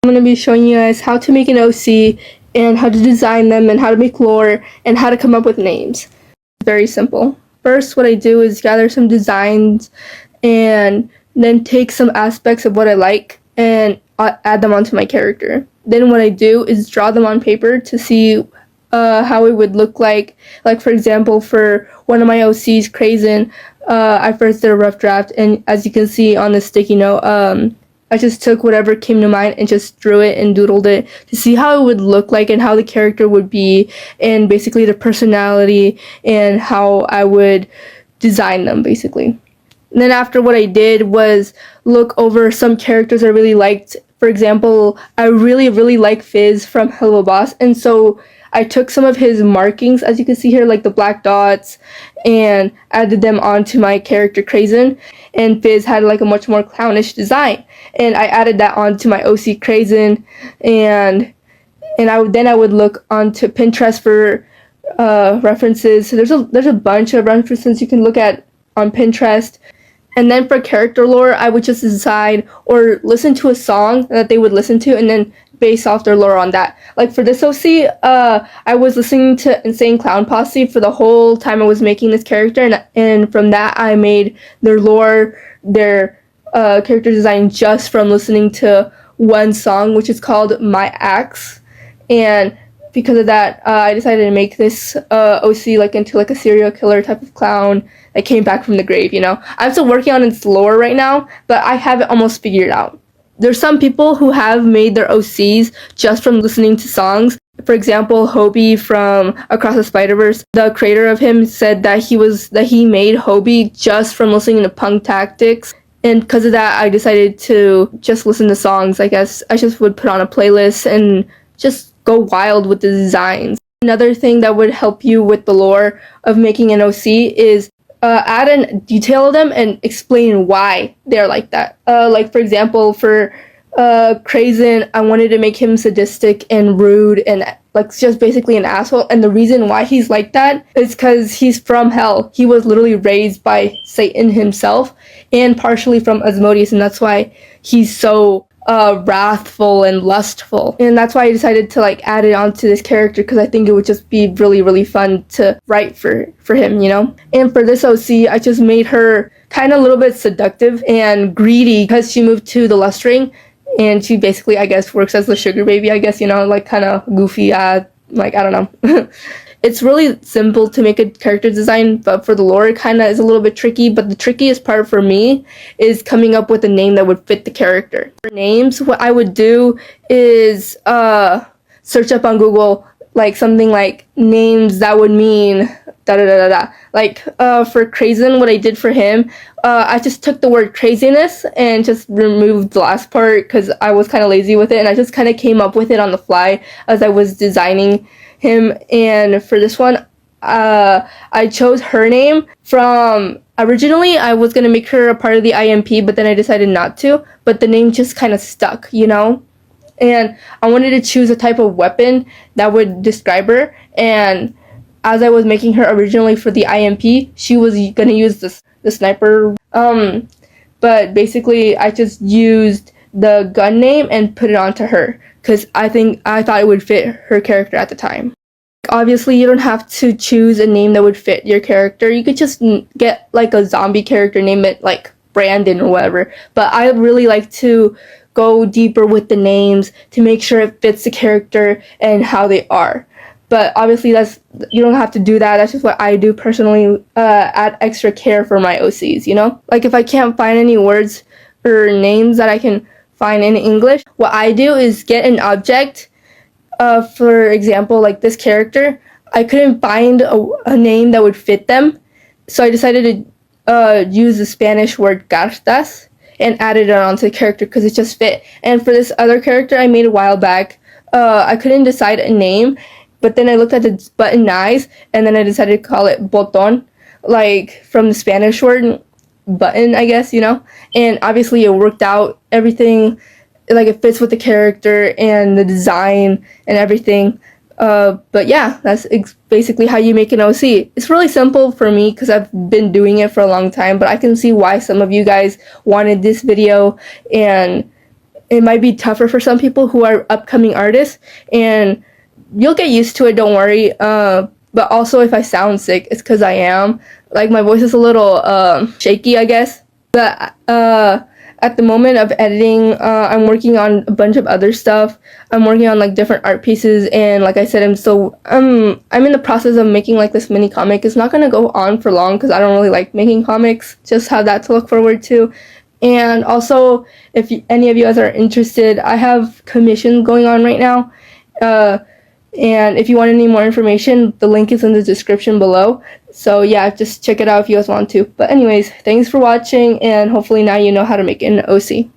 I'm going to be showing you guys how to make an OC and how to design them and how to make lore and how to come up with names. Very simple. First, what I do is gather some designs and then take some aspects of what I like and add them onto my character. Then what I do is draw them on paper to see how it would look like. Like, for example, for one of my OCs, Crazen, I first did a rough draft, and as you can see on the sticky note, I just took whatever came to mind and just drew it and doodled it to see how it would look like and how the character would be, and basically the personality and how I would design them, basically. And then after, what I did was look over some characters I really liked. For example, I really like Fizz from Hello Boss, and so I took some of his markings, as you can see here, like the black dots, and added them onto my character Crazen. And Fizz had like a much more clownish design, and I added that onto my OC Crazen, and I would look onto Pinterest for references. So there's a bunch of references you can look at on Pinterest. And then for character lore, I would just decide or listen to a song that they would listen to and then base off their lore on that. Like for this OC, I was listening to Insane Clown Posse for the whole time I was making this character, and from that I made their lore, their character design just from listening to one song, which is called My Axe. And because of that, I decided to make this OC like into like a serial killer type of clown that came back from the grave, you know. I'm still working on its lore right now, but I have it almost figured out. There's some people who have made their OCs just from listening to songs. For example, Hobie from Across the Spider-Verse, the creator of him said that he made Hobie just from listening to Punk Tactics. And because of that, I decided to just listen to songs. I guess I just would put on a playlist and just go wild with the designs. Another thing that would help you with the lore of making an OC is add and detail them and explain why they're like that. Like for example, for Crazen, I wanted to make him sadistic and rude and like just basically an asshole. And the reason why he's like that is because he's from hell. He was literally raised by Satan himself and partially from Asmodeus, and that's why he's so wrathful and lustful. And that's why I decided to like add it onto this character, because I think it would just be really fun to write for him, you know. And for this OC, I just made her kind of a little bit seductive and greedy because she moved to the Lust Ring, and she basically, I guess, works as the sugar baby, I guess, you know, like kind of goofy, like I don't know. It's really simple to make a character design, but for the lore, it kind of is a little bit tricky. But the trickiest part for me is coming up with a name that would fit the character. For names, what I would do is search up on Google, like something like names that would mean da-da-da-da-da. Like for Crazen, what I did for him, I just took the word craziness and just removed the last part because I was kind of lazy with it. And I just kind of came up with it on the fly as I was designing him. And for this one, I chose her name from, originally I was gonna make her a part of the IMP, but then I decided not to, but the name just kind of stuck, you know. And I wanted to choose a type of weapon that would describe her, and as I was making her originally for the IMP, she was gonna use the sniper, but basically I just used the gun name and put it onto her because I thought it would fit her character at the time. Obviously, you don't have to choose a name that would fit your character. You could just get like a zombie character, name it like Brandon or whatever. But I really like to go deeper with the names to make sure it fits the character and how they are. But obviously, you don't have to do that. That's just what I do personally. Add extra care for my OCs, you know? Like if I can't find any words or names that I can find in English, what I do is get an object. For example, like this character, I couldn't find a name that would fit them, so I decided to use the Spanish word cartas and added it onto the character because it just fit. And for this other character I made a while back, I couldn't decide a name, but then I looked at its button eyes, and then I decided to call it boton, like from the Spanish word button, I guess, you know. And obviously it worked out, everything, like it fits with the character and the design and everything. But yeah, that's basically how you make an OC. It's really simple for me because I've been doing it for a long time, but I can see why some of you guys wanted this video, and it might be tougher for some people who are upcoming artists, and you'll get used to it, don't worry. But also, if I sound sick, it's because I am. Like, my voice is a little shaky, I guess. But at the moment of editing, I'm working on a bunch of other stuff. I'm working on like different art pieces, and like I said, I'm in the process of making like this mini comic. It's not gonna go on for long because I don't really like making comics. Just have that to look forward to. And also, if any of you guys are interested, I have commissions going on right now. And if you want any more information, the link is in the description below. So yeah, just check it out if you guys want to. But anyways, thanks for watching, and hopefully now you know how to make an OC.